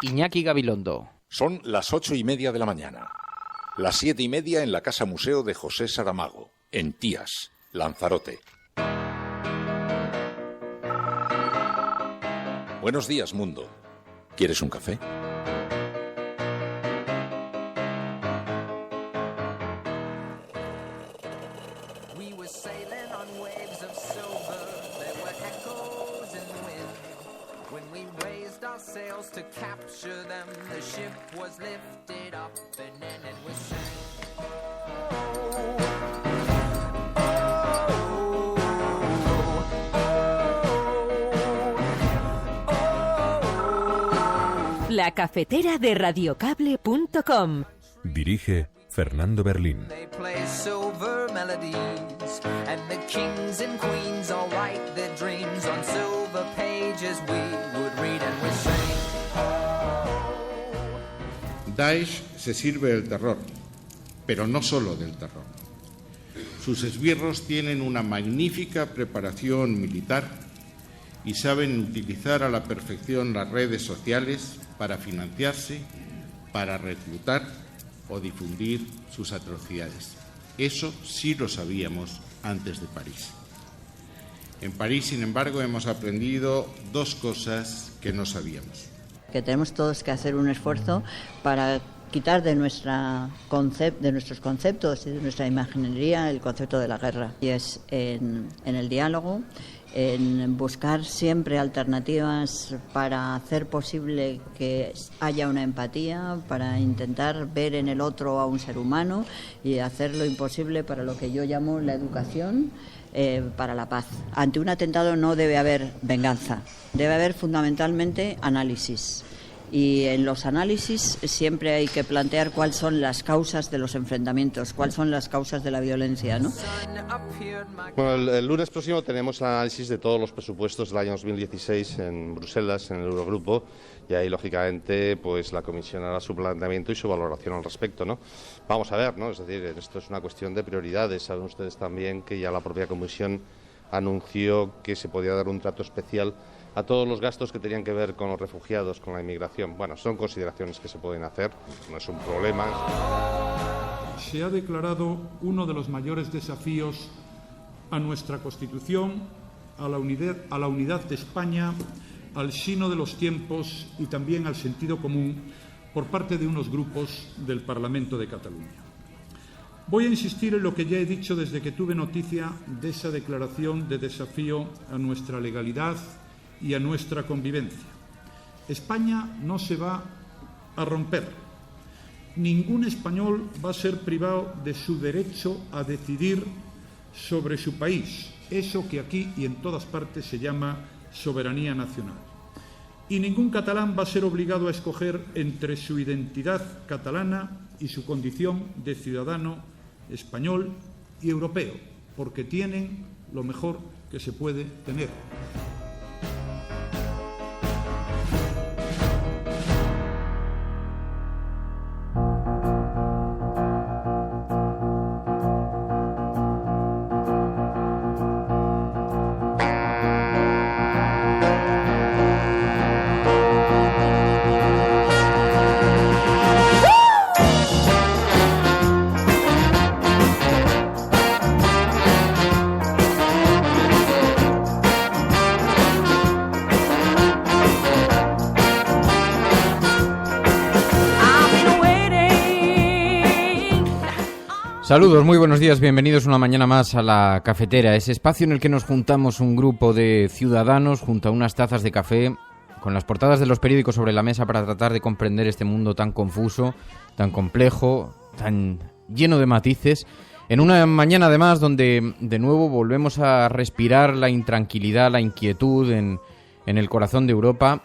Iñaki Gabilondo. Son las 8:30 de la mañana. Las 7:30 en la Casa Museo de José Saramago, en Tías, Lanzarote. Buenos días, mundo. ¿Quieres un café? La cafetera de radiocable.com. Dirige Fernando Berlín. Daesh se sirve del terror, pero no solo del terror. Sus esbirros tienen una magnífica preparación militar y saben utilizar a la perfección las redes sociales para financiarse, para reclutar o difundir sus atrocidades. Eso sí lo sabíamos antes de París. En París, sin embargo, hemos aprendido dos cosas que no sabíamos. Que tenemos todos que hacer un esfuerzo para quitar de nuestros conceptos y de nuestra imaginería el concepto de la guerra. Y es en el diálogo, en buscar siempre alternativas para hacer posible que haya una empatía, para intentar ver en el otro a un ser humano y hacer lo imposible para lo que yo llamo la educación, para la paz. Ante un atentado no debe haber venganza, debe haber fundamentalmente análisis. Y en los análisis siempre hay que plantear cuáles son las causas de los enfrentamientos, cuáles son las causas de la violencia, ¿no? Bueno, el lunes próximo tenemos el análisis de todos los presupuestos del año 2016 en Bruselas, en el Eurogrupo, y ahí, lógicamente, pues la Comisión hará su planteamiento y su valoración al respecto, ¿no? Vamos a ver, ¿no? Es decir, esto es una cuestión de prioridades. Saben ustedes también que ya la propia Comisión anunció que se podía dar un trato especial a todos los gastos que tenían que ver con los refugiados, con la inmigración. Bueno, son consideraciones que se pueden hacer, no es un problema. Se ha declarado uno de los mayores desafíos a nuestra Constitución, a la unidad de España, al sino de los tiempos y también al sentido común por parte de unos grupos del Parlamento de Cataluña. Voy a insistir en lo que ya he dicho desde que tuve noticia de esa declaración de desafío a nuestra legalidad y a nuestra convivencia. España no se va a romper. Ningún español va a ser privado de su derecho a decidir sobre su país, eso que aquí y en todas partes se llama soberanía nacional. Y ningún catalán va a ser obligado a escoger entre su identidad catalana y su condición de ciudadano español y europeo, porque tienen lo mejor que se puede tener. Saludos, muy buenos días, bienvenidos una mañana más a La Cafetera, ese espacio en el que nos juntamos un grupo de ciudadanos junto a unas tazas de café con las portadas de los periódicos sobre la mesa para tratar de comprender este mundo tan confuso, tan complejo, tan lleno de matices, en una mañana además donde de nuevo volvemos a respirar la intranquilidad, la inquietud en el corazón de Europa.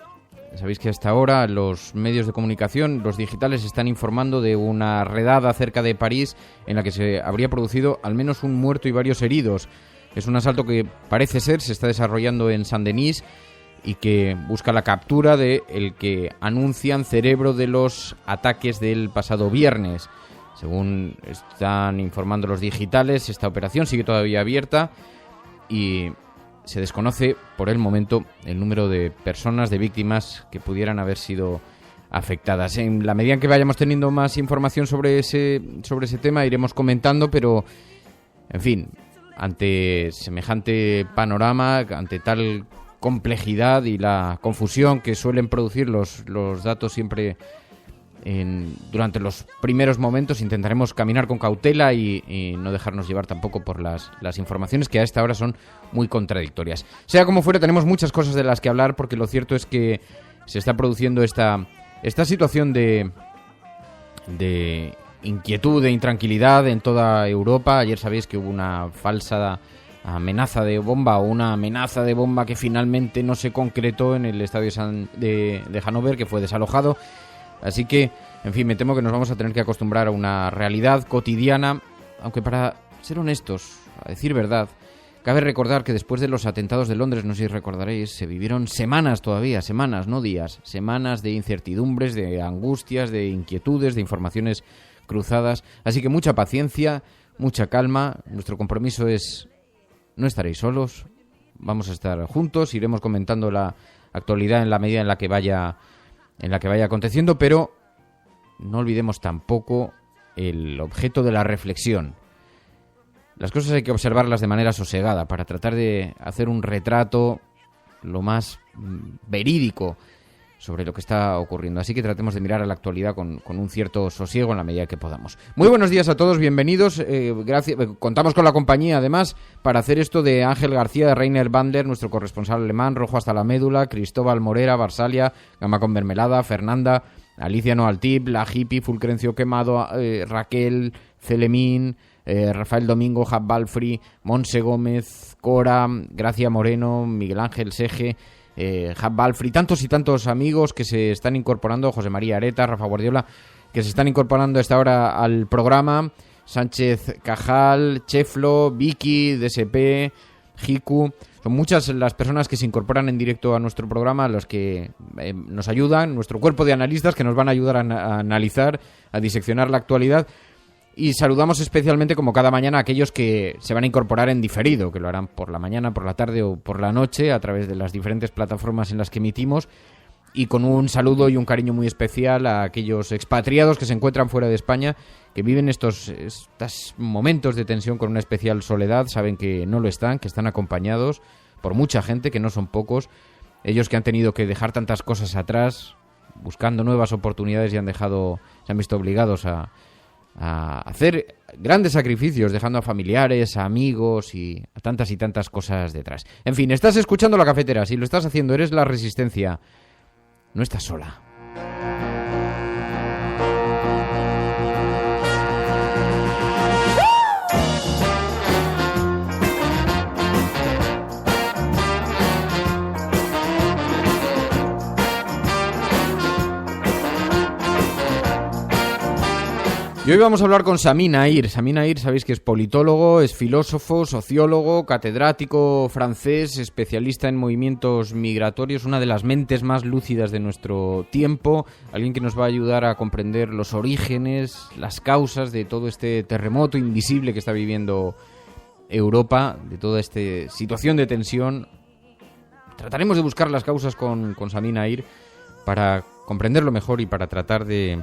Sabéis que hasta ahora los medios de comunicación, los digitales, están informando de una redada cerca de París en la que se habría producido al menos un muerto y varios heridos. Es un asalto que parece ser se está desarrollando en Saint-Denis y que busca la captura de el que anuncian cerebro de los ataques del pasado viernes. Según están informando los digitales, esta operación sigue todavía abierta y se desconoce por el momento el número de personas, de víctimas que pudieran haber sido afectadas. En la medida en que vayamos teniendo más información sobre ese tema iremos comentando, pero en fin, ante semejante panorama, ante tal complejidad y la confusión que suelen producir los datos siempre durante los primeros momentos, intentaremos caminar con cautela y no dejarnos llevar tampoco por las informaciones que a esta hora son muy contradictorias. Sea como fuera, tenemos muchas cosas de las que hablar, porque lo cierto es que se está produciendo esta situación de inquietud, de intranquilidad en toda Europa. Ayer sabéis que hubo una falsa amenaza de bomba, o una amenaza de bomba que finalmente no se concretó en el estadio de Hannover, que fue desalojado. Así que, en fin, me temo que nos vamos a tener que acostumbrar a una realidad cotidiana, aunque para ser honestos, a decir verdad, cabe recordar que después de los atentados de Londres, no sé si recordaréis, se vivieron semanas todavía, semanas, no días, semanas de incertidumbres, de angustias, de inquietudes, de informaciones cruzadas. Así que mucha paciencia, mucha calma. Nuestro compromiso es: no estaréis solos, vamos a estar juntos, iremos comentando la actualidad en la medida en la que vaya aconteciendo, pero no olvidemos tampoco el objeto de la reflexión. Las cosas hay que observarlas de manera sosegada para tratar de hacer un retrato lo más verídico sobre lo que está ocurriendo. Así que tratemos de mirar a la actualidad con un cierto sosiego en la medida que podamos. Muy buenos días a todos, bienvenidos. Contamos con la compañía, además, para hacer esto, de Ángel García, de Rainer Bandler, nuestro corresponsal alemán, rojo hasta la médula, Cristóbal Morera, Barsalia, Gama con Mermelada, Fernanda, Alicia Noaltip, La Hippie, Fulcrencio Quemado, Raquel, Celemín, Rafael Domingo, Jab Balfri, Monse Gómez, Cora, Gracia Moreno, Miguel Ángel Seje, Jab Balfri, tantos y tantos amigos que se están incorporando, José María Areta, Rafa Guardiola, que se están incorporando a esta hora al programa, Sánchez Cajal, Cheflo, Vicky, DSP, Jiku. Son muchas las personas que se incorporan en directo a nuestro programa, los que nos ayudan, nuestro cuerpo de analistas que nos van a ayudar a analizar, a diseccionar la actualidad. Y saludamos especialmente, como cada mañana, a aquellos que se van a incorporar en diferido, que lo harán por la mañana, por la tarde o por la noche, a través de las diferentes plataformas en las que emitimos. Y con un saludo y un cariño muy especial a aquellos expatriados que se encuentran fuera de España, que viven estos momentos de tensión con una especial soledad. Saben que no lo están, que están acompañados por mucha gente, que no son pocos. Ellos que han tenido que dejar tantas cosas atrás, buscando nuevas oportunidades, y se han visto obligados a hacer grandes sacrificios, dejando a familiares, a amigos y a tantas cosas detrás. En fin, estás escuchando La Cafetera. Si lo estás haciendo, eres La Resistencia. No estás sola. Y hoy vamos a hablar con Sami Nair. Sami Nair, sabéis que es politólogo, es filósofo, sociólogo, catedrático francés, especialista en movimientos migratorios, una de las mentes más lúcidas de nuestro tiempo, alguien que nos va a ayudar a comprender los orígenes, las causas de todo este terremoto invisible que está viviendo Europa, de toda esta situación de tensión. Trataremos de buscar las causas con Sami Nair para comprenderlo mejor y para tratar de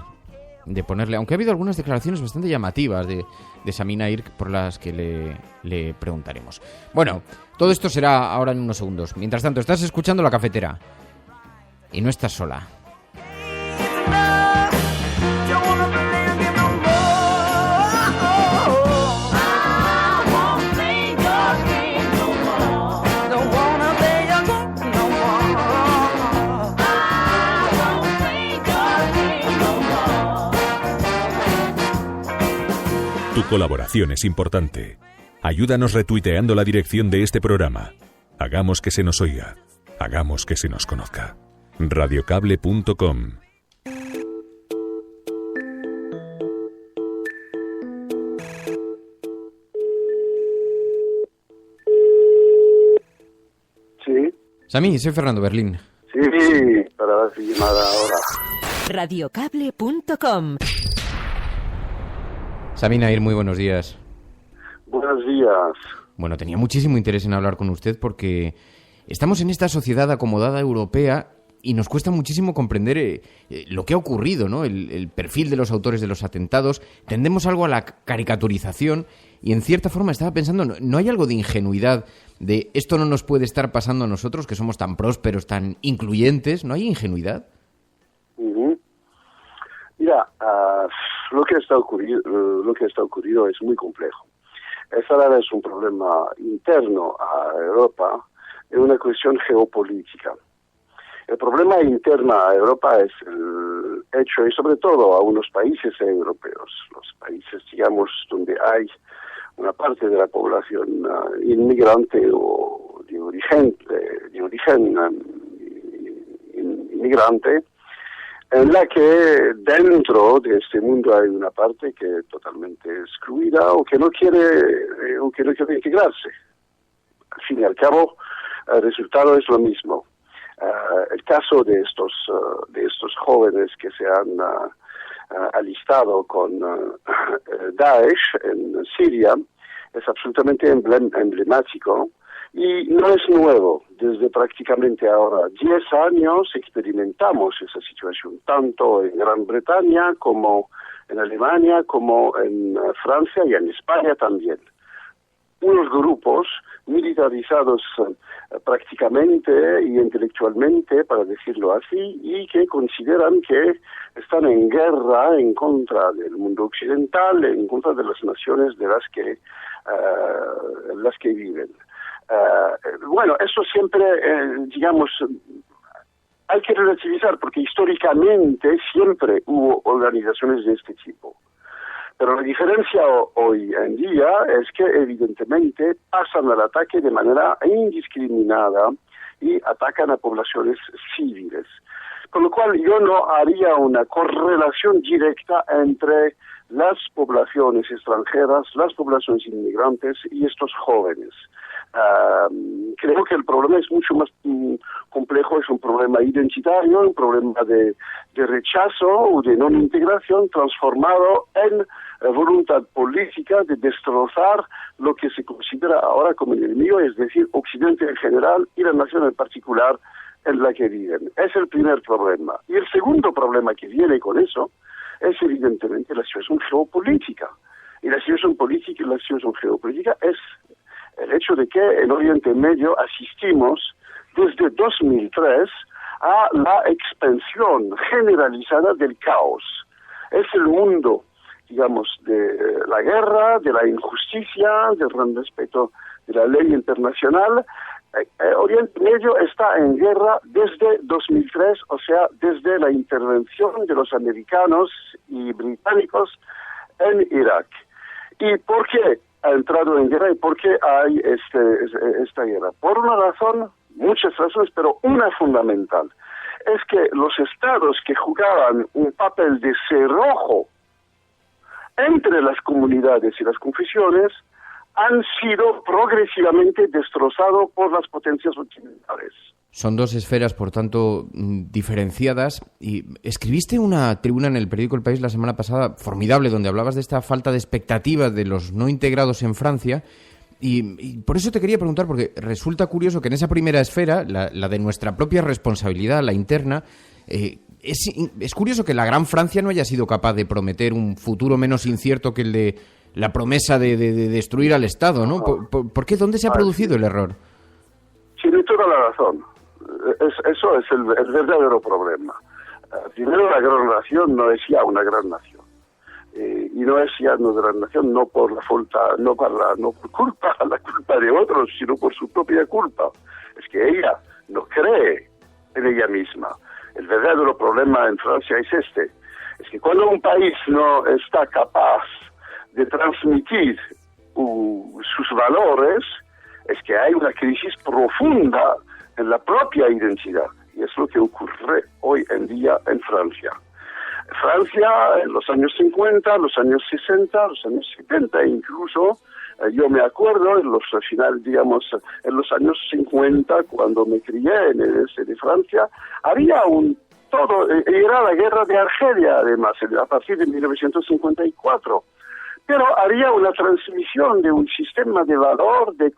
ponerle, aunque ha habido algunas declaraciones bastante llamativas de Sami Nair por las que le preguntaremos. Bueno, todo esto será ahora en unos segundos. Mientras tanto, estás escuchando La Cafetera y no estás sola. Tu colaboración es importante. Ayúdanos retuiteando la dirección de este programa. Hagamos que se nos oiga. Hagamos que se nos conozca. Radiocable.com. Sí. Sami, soy Fernando Berlín. Sí, para dar su llamada ahora. Radiocable.com. Sami Nair, muy buenos días. Buenos días. Bueno, tenía muchísimo interés en hablar con usted porque estamos en esta sociedad acomodada europea y nos cuesta muchísimo comprender lo que ha ocurrido, ¿no? El perfil de los autores de los atentados. Tendemos algo a la caricaturización y en cierta forma estaba pensando, ¿no hay algo de ingenuidad de esto no nos puede estar pasando a nosotros, que somos tan prósperos, tan incluyentes? ¿No hay ingenuidad? Mira, lo que está ocurrido es muy complejo. Esta es un problema interno a Europa, es una cuestión geopolítica. El problema interno a Europa es el hecho, y sobre todo a unos países europeos, los países, digamos, donde hay una parte de la población inmigrante o de origen inmigrante, en la que dentro de este mundo hay una parte que es totalmente excluida o que no quiere integrarse. Al fin y al cabo, el resultado es lo mismo. El caso de estos jóvenes que se han alistado con Daesh en Siria es absolutamente emblemático y no es nuevo. Desde prácticamente ahora 10 años experimentamos esa situación, tanto en Gran Bretaña como en Alemania, como en Francia y en España también. Unos grupos militarizados prácticamente y intelectualmente, para decirlo así, y que consideran que están en guerra en contra del mundo occidental, en contra de las naciones de las que viven. Bueno, eso siempre, digamos, hay que relativizar, porque históricamente siempre hubo organizaciones de este tipo. Pero la diferencia hoy en día es que evidentemente pasan al ataque de manera indiscriminada y atacan a poblaciones civiles. Con lo cual yo no haría una correlación directa entre las poblaciones extranjeras, las poblaciones inmigrantes y estos jóvenes. Creo que el problema es mucho más complejo, es un problema identitario, un problema de rechazo o de no integración transformado en voluntad política de destrozar lo que se considera ahora como el enemigo, es decir, Occidente en general y la nación en particular en la que viven. Es el primer problema. Y el segundo problema que viene con eso es evidentemente la situación geopolítica. Y la situación geopolítica es el hecho de que en Oriente Medio asistimos desde 2003 a la expansión generalizada del caos. Es el mundo, digamos, de la guerra, de la injusticia, del gran respeto de la ley internacional. Oriente Medio está en guerra desde 2003, o sea, desde la intervención de los americanos y británicos en Irak. ¿Y por qué ha entrado en guerra y por qué hay esta guerra? Por una razón, muchas razones, pero una fundamental. Es que los estados que jugaban un papel de cerrojo entre las comunidades y las confesiones han sido progresivamente destrozados por las potencias occidentales. Son dos esferas, por tanto, diferenciadas. Y escribiste una tribuna en el periódico El País la semana pasada, formidable, donde hablabas de esta falta de expectativa de los no integrados en Francia. Y por eso te quería preguntar, porque resulta curioso que en esa primera esfera, la de nuestra propia responsabilidad, la interna, es curioso que la gran Francia no haya sido capaz de prometer un futuro menos incierto que el de la promesa de destruir al Estado, ¿no? ¿Por qué? ¿Dónde se ha producido el error? Tiene toda la razón. Eso es el verdadero problema. Primero, la gran nación no es ya una gran nación. Y no es ya una gran nación no por la culpa de otros, sino por su propia culpa. Es que ella no cree en ella misma. El verdadero problema en Francia es este. Es que cuando un país no está capaz de transmitir sus valores, es que hay una crisis profunda en la propia identidad. Y es lo que ocurre hoy en día en Francia. Francia, en los años 50, los años 60, los años 70 incluso, yo me acuerdo en los años 50, cuando me crié en el este de Francia, había era la guerra de Argelia, además, a partir de 1954. Pero había una transmisión de un sistema de valor, de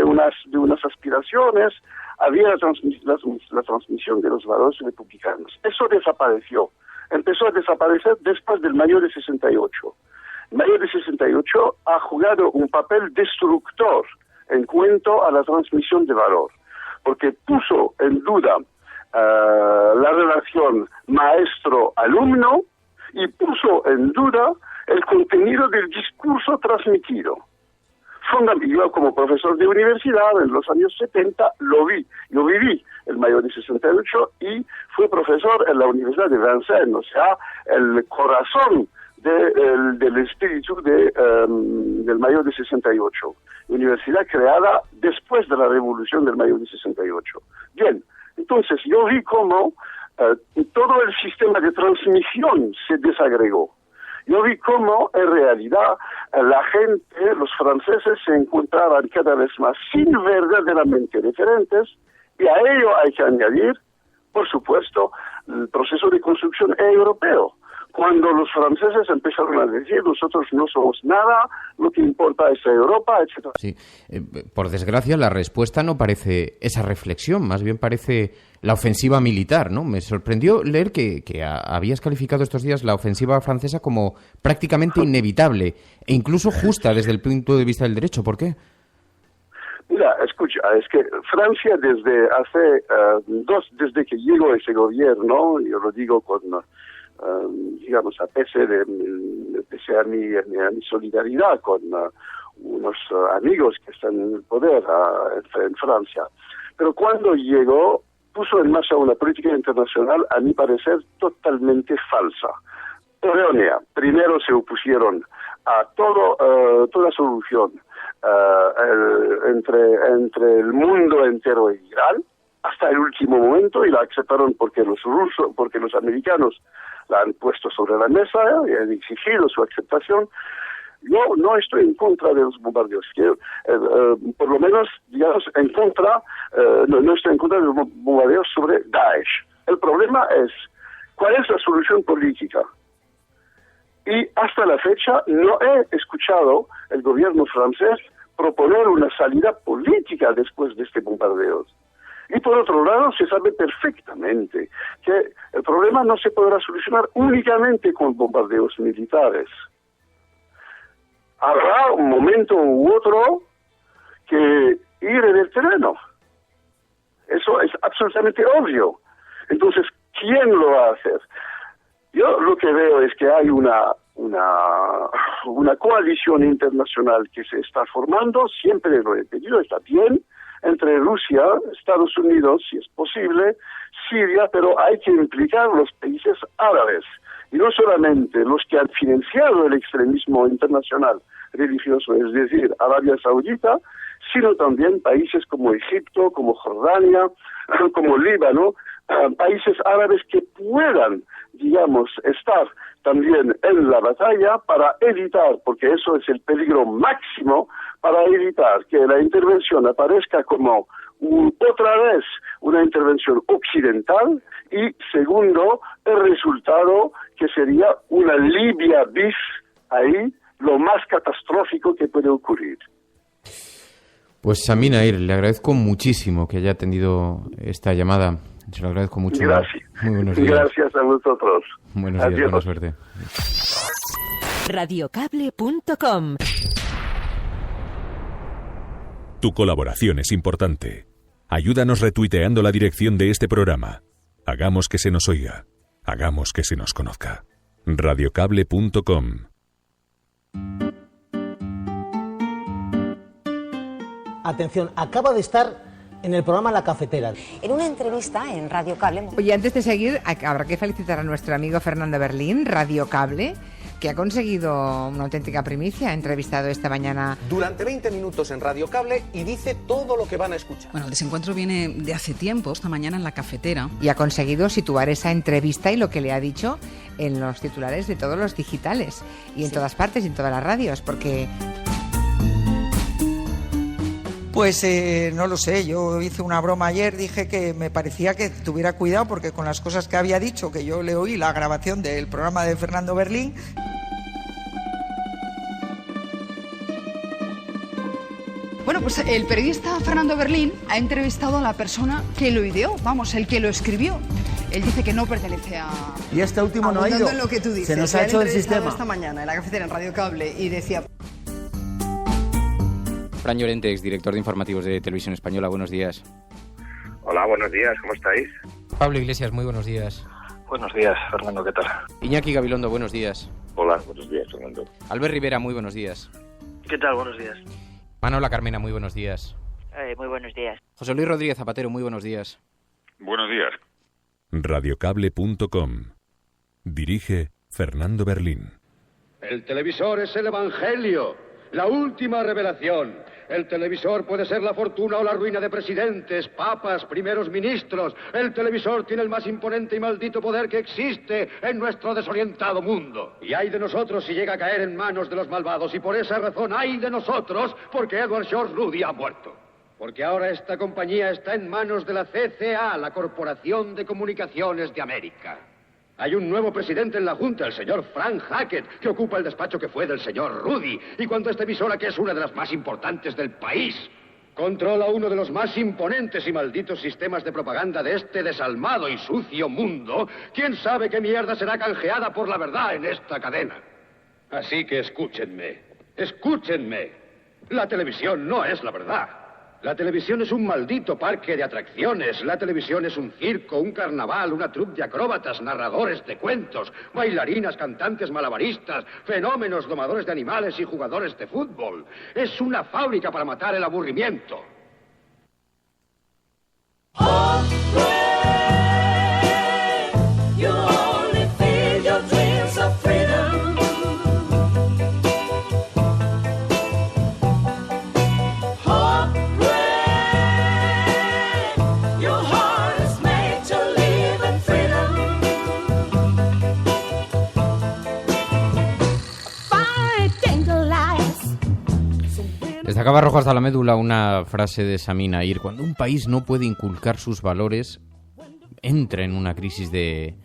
unas aspiraciones había la transmisión de los valores republicanos. Eso desapareció. Empezó a desaparecer después del mayo de 68. El mayo de 68 ha jugado un papel destructor en cuanto a la transmisión de valor, porque puso en duda la relación maestro-alumno y puso en duda el contenido del discurso transmitido. Yo como profesor de universidad en los años 70 lo vi, yo viví el mayo de 68 y fui profesor en la Universidad de Vincennes, o sea, el corazón del espíritu del mayo de 68, universidad creada después de la revolución del mayo de 68. Bien, entonces yo vi cómo todo el sistema de transmisión se desagregó. Yo vi cómo, en realidad, la gente, los franceses, se encontraban cada vez más sin verdaderamente referentes, y a ello hay que añadir, por supuesto, el proceso de construcción europeo. Cuando los franceses empezaron a decir, nosotros no somos nada, lo que importa es Europa, etc. Sí, por desgracia la respuesta no parece esa reflexión, más bien parece la ofensiva militar, ¿no? Me sorprendió leer que habías calificado estos días la ofensiva francesa como prácticamente inevitable e incluso justa desde el punto de vista del derecho. ¿Por qué? Mira, escucha, es que Francia desde que llegó ese gobierno, yo lo digo con... digamos, a pese a mi solidaridad con unos amigos que están en el poder en Francia. Pero cuando llegó, puso en marcha una política internacional, a mi parecer, totalmente falsa, errónea. Primero se opusieron a toda solución entre el mundo entero e Irán, hasta el último momento, y la aceptaron porque los americanos la han puesto sobre la mesa y han exigido su aceptación. Yo no estoy en contra de los bombardeos, por lo menos, digamos, no estoy en contra de los bombardeos sobre Daesh. El problema es, ¿cuál es la solución política? Y hasta la fecha no he escuchado el gobierno francés proponer una salida política después de este bombardeo. Y por otro lado, se sabe perfectamente que el problema no se podrá solucionar únicamente con bombardeos militares. Habrá un momento u otro que ir en el terreno. Eso es absolutamente obvio. Entonces, ¿quién lo va a hacer? Yo lo que veo es que hay una coalición internacional que se está formando, siempre lo he pedido, está bien, entre Rusia, Estados Unidos, si es posible, Siria, pero hay que implicar los países árabes, y no solamente los que han financiado el extremismo internacional religioso, es decir, Arabia Saudita, sino también países como Egipto, como Jordania, como Líbano, países árabes que puedan, digamos, estar también en la batalla para evitar, porque eso es el peligro máximo, para evitar que la intervención aparezca como otra vez una intervención occidental, y segundo, el resultado que sería una Libia bis ahí, lo más catastrófico que puede ocurrir. Pues Sami Nair, le agradezco muchísimo que haya atendido esta llamada. Se lo agradezco mucho. Gracias. Muy buenos días. Gracias a vosotros. Buenos días, Adiós. buena suerte. Radiocable.com. Tu colaboración es importante. Ayúdanos retuiteando la dirección de este programa. Hagamos que se nos oiga. Hagamos que se nos conozca. Radiocable.com. Atención, acaba de estar en el programa La Cafetera. En una entrevista en Radio Cable. Oye, antes de seguir, habrá que felicitar a nuestro amigo Fernando Berlín, Radio Cable, que ha conseguido una auténtica primicia. Ha entrevistado esta mañana durante 20 minutos en Radio Cable y dice todo lo que van a escuchar. Bueno, el desencuentro viene de hace tiempo, esta mañana en La Cafetera. Y ha conseguido situar esa entrevista y lo que le ha dicho en los titulares de todos los digitales y en todas partes y en todas las radios, porque... Pues no lo sé, yo hice una broma ayer, dije que me parecía que tuviera cuidado porque con las cosas que había dicho, que yo le oí la grabación del programa de Fernando Berlín. Bueno, pues el periodista Fernando Berlín ha entrevistado a la persona que lo ideó, vamos, el que lo escribió. Él dice que no pertenece a... Y este último no ha ido. En lo que tú dices. Se nos ha hecho el sistema. Esta mañana en la cafetera en Radio Cable y decía... Fran Llorente, exdirector de informativos de Televisión Española, buenos días. Hola, buenos días, ¿cómo estáis? Pablo Iglesias, muy buenos días. Buenos días, Fernando, ¿qué tal? Iñaki Gabilondo, buenos días. Hola, buenos días, Fernando. Albert Rivera, muy buenos días. ¿Qué tal? Buenos días. Manola Carmena, muy buenos días. Muy buenos días. José Luis Rodríguez Zapatero, muy buenos días. Buenos días. Radiocable.com. Dirige Fernando Berlín. El televisor es el evangelio, la última revelación. El televisor puede ser la fortuna o la ruina de presidentes, papas, primeros ministros. El televisor tiene el más imponente y maldito poder que existe en nuestro desorientado mundo. Y hay de nosotros si llega a caer en manos de los malvados. Y por esa razón hay de nosotros porque Edward George Rudy ha muerto. Porque ahora esta compañía está en manos de la CCA, la Corporación de Comunicaciones de América. Hay un nuevo presidente en la Junta, el señor Frank Hackett, que ocupa el despacho que fue del señor Rudy. Y cuando esta emisora, que es una de las más importantes del país, controla uno de los más imponentes y malditos sistemas de propaganda de este desalmado y sucio mundo, ¿quién sabe qué mierda será canjeada por la verdad en esta cadena? Así que escúchenme, escúchenme. La televisión no es la verdad. La televisión es un maldito parque de atracciones. La televisión es un circo, un carnaval, una troupe de acróbatas, narradores de cuentos, bailarinas, cantantes malabaristas, fenómenos, domadores de animales y jugadores de fútbol. Es una fábrica para matar el aburrimiento. Destacaba rojo hasta la médula una frase de Samina Air: cuando un país no puede inculcar sus valores, entra en una crisis de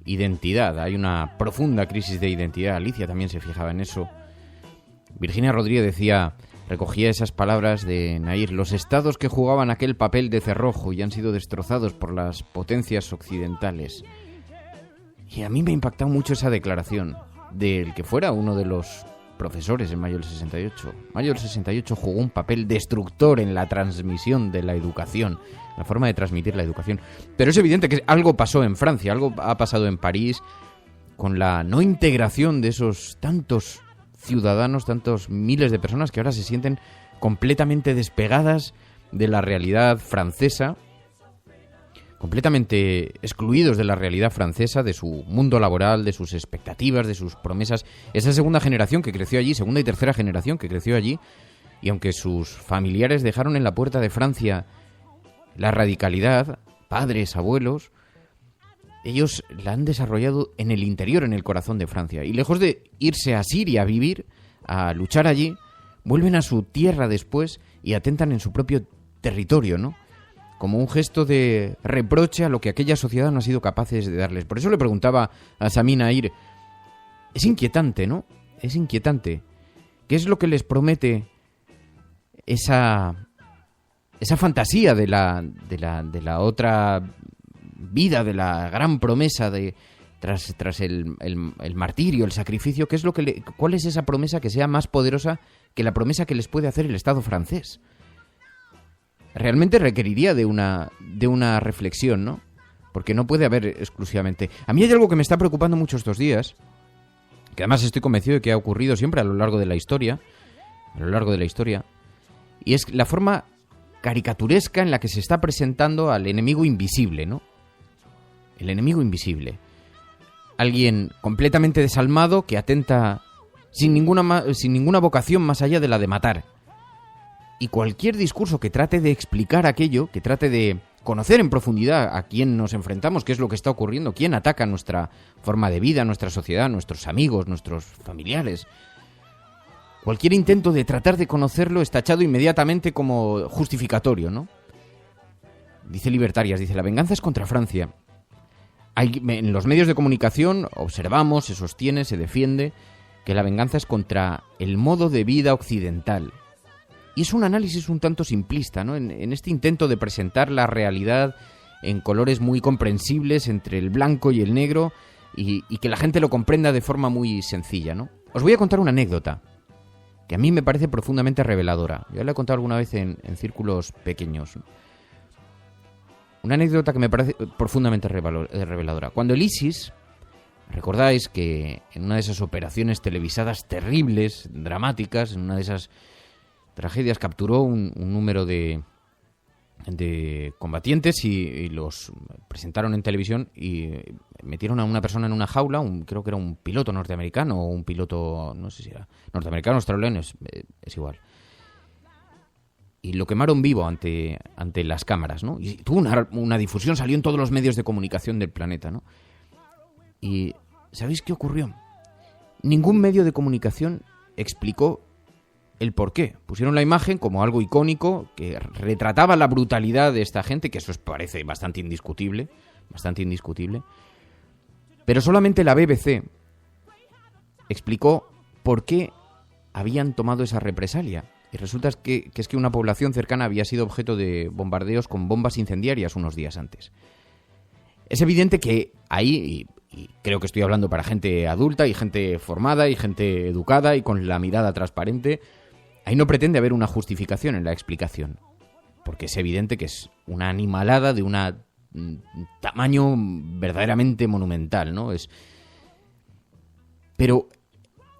identidad. Hay una profunda crisis de identidad. Alicia también se fijaba en eso. Virginia Rodríguez decía, recogía esas palabras de Nair: los estados que jugaban aquel papel de cerrojo y han sido destrozados por las potencias occidentales. Y a mí me ha impactado mucho esa declaración del que fuera uno de los profesores en mayo del 68. Mayo del 68 jugó un papel destructor en la transmisión de la educación, la forma de transmitir la educación. Pero es evidente que algo pasó en Francia, algo ha pasado en París, con la no integración de esos tantos ciudadanos, tantos miles de personas que ahora se sienten completamente despegadas de la realidad francesa, completamente excluidos de la realidad francesa, de su mundo laboral, de sus expectativas, de sus promesas. Esa segunda generación que creció allí, segunda y tercera generación que creció allí, y aunque sus familiares dejaron en la puerta de Francia la radicalidad, padres, abuelos, ellos la han desarrollado en el interior, en el corazón de Francia. Y lejos de irse a Siria a vivir, a luchar allí, vuelven a su tierra después y atentan en su propio territorio, ¿no? Como un gesto de reproche a lo que aquella sociedad no ha sido capaz de darles. Por eso le preguntaba a Samina Air, es inquietante, ¿no? Es inquietante. ¿Qué es lo que les promete esa fantasía de la otra vida, de la gran promesa de tras el martirio, el sacrificio? ¿Qué es cuál es esa promesa que sea más poderosa que la promesa que les puede hacer el Estado francés? Realmente requeriría de una reflexión, ¿no? Porque no puede haber exclusivamente... A mí hay algo que me está preocupando mucho estos días, que además estoy convencido de que ha ocurrido siempre a lo largo de la historia, y es la forma caricaturesca en la que se está presentando al enemigo invisible, ¿no? El enemigo invisible. Alguien completamente desalmado que atenta sin ninguna vocación más allá de la de matar. Y cualquier discurso que trate de explicar aquello, que trate de conocer en profundidad a quién nos enfrentamos, qué es lo que está ocurriendo, quién ataca nuestra forma de vida, nuestra sociedad, nuestros amigos, nuestros familiares. Cualquier intento de tratar de conocerlo es tachado inmediatamente como justificatorio, ¿no? Dice Libertarias, dice, la venganza es contra Francia. En los medios de comunicación observamos, se sostiene, se defiende que la venganza es contra el modo de vida occidental. Y es un análisis un tanto simplista, ¿no? En este intento de presentar la realidad en colores muy comprensibles entre el blanco y el negro y que la gente lo comprenda de forma muy sencilla, ¿no? Os voy a contar una anécdota que a mí me parece profundamente reveladora. Yo la he contado alguna vez en círculos pequeños. Una anécdota que me parece profundamente reveladora. Cuando el ISIS, recordáis que en una de esas operaciones televisadas terribles, dramáticas, en una de esas tragedias capturó un número de combatientes y los presentaron en televisión y metieron a una persona en una jaula, creo que era un piloto norteamericano o un piloto, no sé si era norteamericano o australiano, es igual. Y lo quemaron vivo ante las cámaras, ¿no? Y tuvo una difusión, salió en todos los medios de comunicación del planeta, ¿no? Y ¿sabéis qué ocurrió? Ningún medio de comunicación explicó el por qué. Pusieron la imagen como algo icónico que retrataba la brutalidad de esta gente, que eso parece bastante indiscutible, pero solamente la BBC explicó por qué habían tomado esa represalia. Y resulta que es que una población cercana había sido objeto de bombardeos con bombas incendiarias unos días antes. Es evidente que ahí, y creo que estoy hablando para gente adulta y gente formada y gente educada y con la mirada transparente, ahí no pretende haber una justificación en la explicación, porque es evidente que es una animalada de un tamaño verdaderamente monumental, ¿no? Pero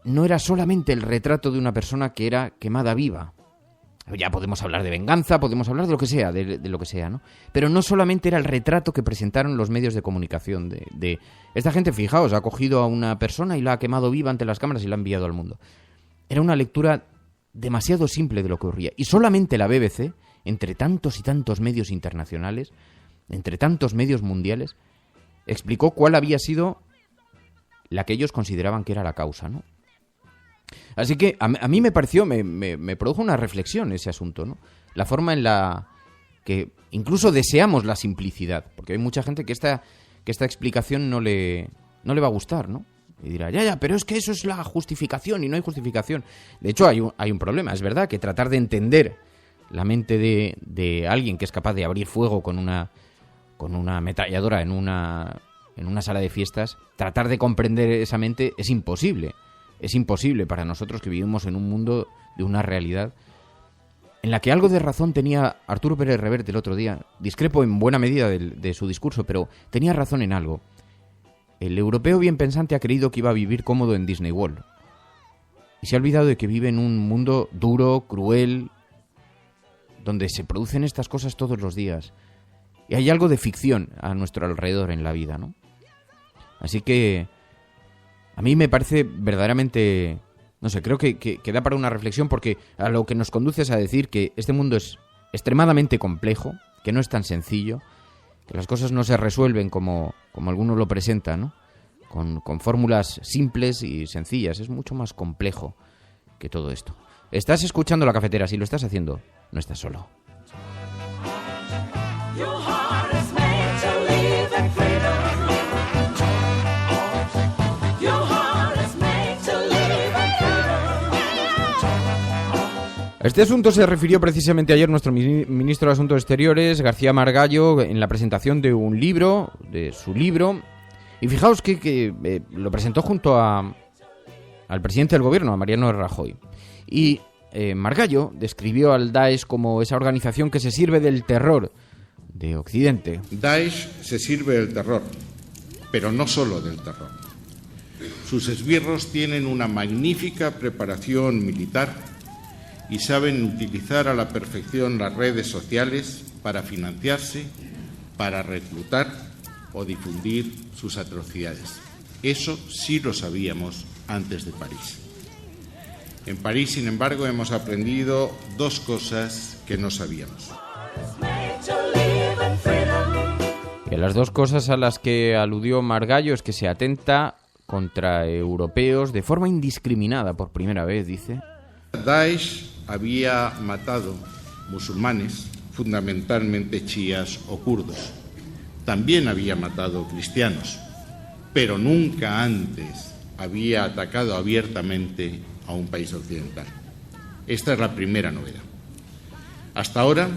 no era solamente el retrato de una persona que era quemada viva. Ya podemos hablar de venganza, podemos hablar de lo que sea, de lo que sea, ¿no? Pero no solamente era el retrato que presentaron los medios de comunicación de esta gente, fijaos, ha cogido a una persona y la ha quemado viva ante las cámaras y la ha enviado al mundo. Era una lectura demasiado simple de lo que ocurría. Y solamente la BBC, entre tantos y tantos medios internacionales, entre tantos medios mundiales, explicó cuál había sido la que ellos consideraban que era la causa, ¿no? Así que a mí me pareció, me produjo una reflexión ese asunto, ¿no? La forma en la que incluso deseamos la simplicidad, porque hay mucha gente que esta explicación no le va a gustar, ¿no? Y dirá, ya, pero es que eso es la justificación y no hay justificación. De hecho, hay un problema. Es verdad que tratar de entender la mente de alguien que es capaz de abrir fuego con una ametralladora en una sala de fiestas, tratar de comprender esa mente es imposible. Es imposible para nosotros que vivimos en un mundo de una realidad en la que algo de razón tenía Arturo Pérez Reverte el otro día. Discrepo en buena medida de su discurso, pero tenía razón en algo. El europeo bien pensante ha creído que iba a vivir cómodo en Disney World. Y se ha olvidado de que vive en un mundo duro, cruel, donde se producen estas cosas todos los días. Y hay algo de ficción a nuestro alrededor en la vida, ¿no? Así que a mí me parece verdaderamente, no sé, creo que da para una reflexión, porque a lo que nos conduce es a decir que este mundo es extremadamente complejo, que no es tan sencillo, que las cosas no se resuelven como algunos lo presentan, ¿no? Con fórmulas simples y sencillas. Es mucho más complejo que todo esto. Estás escuchando La Cafetera. Si lo estás haciendo, no estás solo. Este asunto se refirió precisamente ayer nuestro ministro de Asuntos Exteriores, García Margallo, en la presentación de su libro. Y fijaos que lo presentó junto al presidente del gobierno, a Mariano Rajoy. Y Margallo describió al Daesh como esa organización que se sirve del terror de Occidente. Daesh se sirve del terror, pero no solo del terror. Sus esbirros tienen una magnífica preparación militar y saben utilizar a la perfección las redes sociales para financiarse, para reclutar o difundir sus atrocidades. Eso sí lo sabíamos antes de París. En París, sin embargo, hemos aprendido dos cosas que no sabíamos. Que las dos cosas a las que aludió Margallo es que se atenta contra europeos de forma indiscriminada por primera vez, dice. Daesh había matado musulmanes, fundamentalmente chiíes o kurdos. También había matado cristianos, pero nunca antes había atacado abiertamente a un país occidental. Esta es la primera novedad. Hasta ahora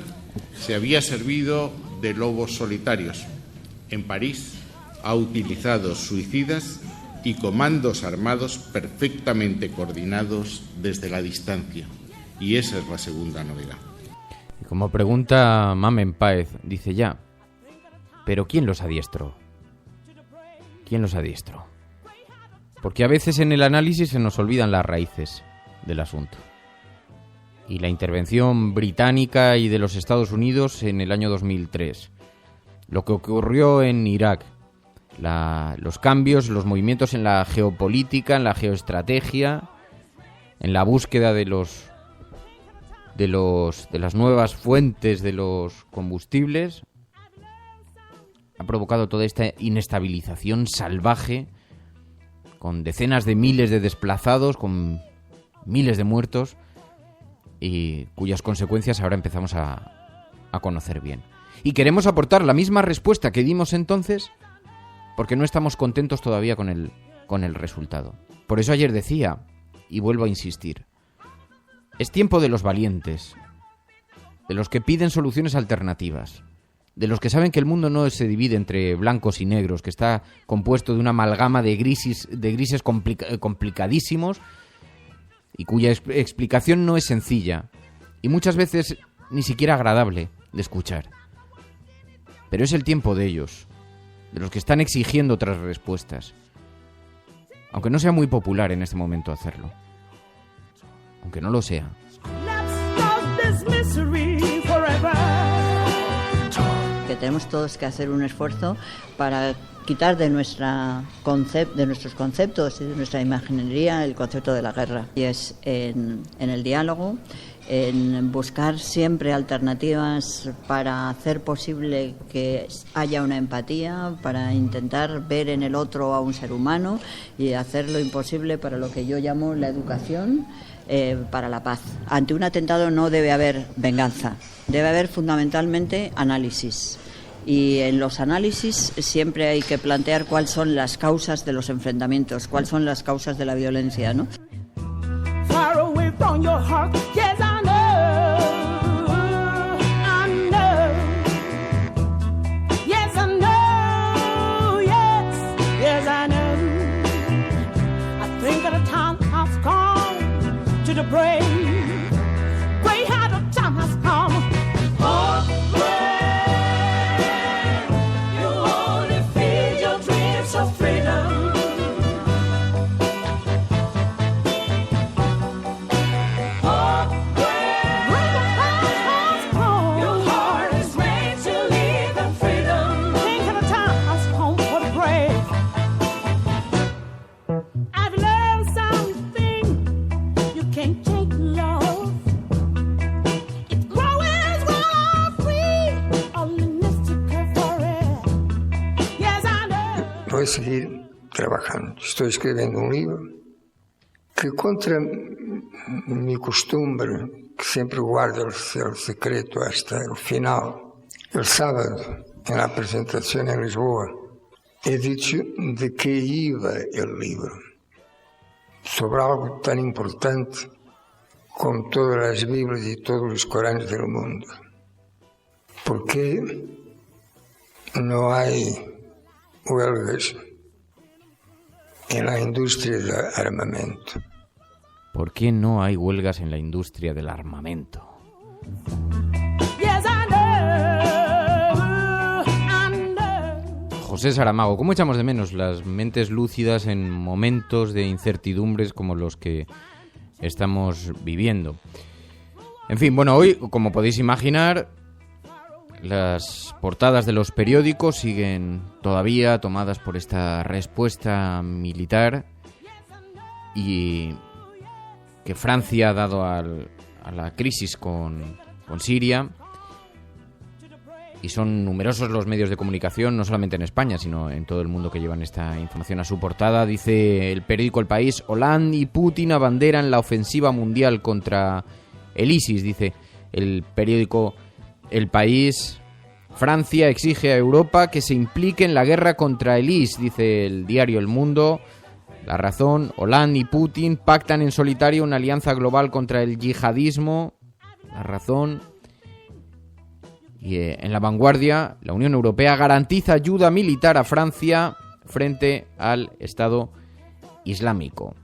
se había servido de lobos solitarios. En París ha utilizado suicidas y comandos armados perfectamente coordinados desde la distancia. Y esa es la segunda novedad. Y como pregunta Mamen Páez, dice ya, ¿pero quién los adiestró? ¿Quién los adiestró? Porque a veces en el análisis se nos olvidan las raíces del asunto. Y la intervención británica y de los Estados Unidos en el año 2003. Lo que ocurrió en Irak. Los cambios, los movimientos en la geopolítica, en la geoestrategia, en la búsqueda de las nuevas fuentes de los combustibles, ha provocado toda esta inestabilización salvaje, con decenas de miles de desplazados, con miles de muertos, y cuyas consecuencias ahora empezamos a conocer bien. Y queremos aportar la misma respuesta que dimos entonces, porque no estamos contentos todavía con el resultado. Por eso ayer decía, y vuelvo a insistir, es tiempo de los valientes, de los que piden soluciones alternativas, de los que saben que el mundo no se divide entre blancos y negros, que está compuesto de una amalgama de grises complicadísimos y cuya explicación no es sencilla y muchas veces ni siquiera agradable de escuchar. Pero es el tiempo de ellos, de los que están exigiendo otras respuestas, aunque no sea muy popular en este momento hacerlo, aunque no lo sea. Que tenemos todos que hacer un esfuerzo para quitar de nuestros conceptos y de nuestra imaginería el concepto de la guerra. Y es en el diálogo, en buscar siempre alternativas para hacer posible que haya una empatía, para intentar ver en el otro a un ser humano y hacer lo imposible para lo que yo llamo la educación, para la paz. Ante un atentado no debe haber venganza, debe haber fundamentalmente análisis. Y en los análisis siempre hay que plantear cuáles son las causas de los enfrentamientos, cuáles son las causas de la violencia, ¿no? Far away from your heart, yes I know, yes I know, yes I know. I think that the time has come to the brave how the time has come. Oh, you only feed your dreams of freedom. Voy a seguir trabajando. Estoy escribiendo un libro que, contra mi costumbre, que siempre guardo el secreto hasta el final, el sábado, en la presentación en Lisboa, he dicho de qué iba el libro. Sobre algo tan importante como todas las Biblias y todos los Coranes del mundo. ¿Por qué no hay huelgas en la industria del armamento? ¿Por qué no hay huelgas en la industria del armamento? José Saramago, ¿cómo echamos de menos las mentes lúcidas en momentos de incertidumbres como los que estamos viviendo? En fin, bueno, hoy, como podéis imaginar, las portadas de los periódicos siguen todavía tomadas por esta respuesta militar y que Francia ha dado a la crisis con Siria, y son numerosos los medios de comunicación, no solamente en España, sino en todo el mundo, que llevan esta información a su portada. Dice el periódico El País: Hollande y Putin abanderan la ofensiva mundial contra el ISIS. Dice el periódico El País: Francia exige a Europa que se implique en la guerra contra el ISIS. Dice el diario El Mundo: La Razón: Hollande y Putin pactan en solitario una alianza global contra el yihadismo. La Razón: Y en La Vanguardia, la Unión Europea garantiza ayuda militar a Francia frente al Estado Islámico.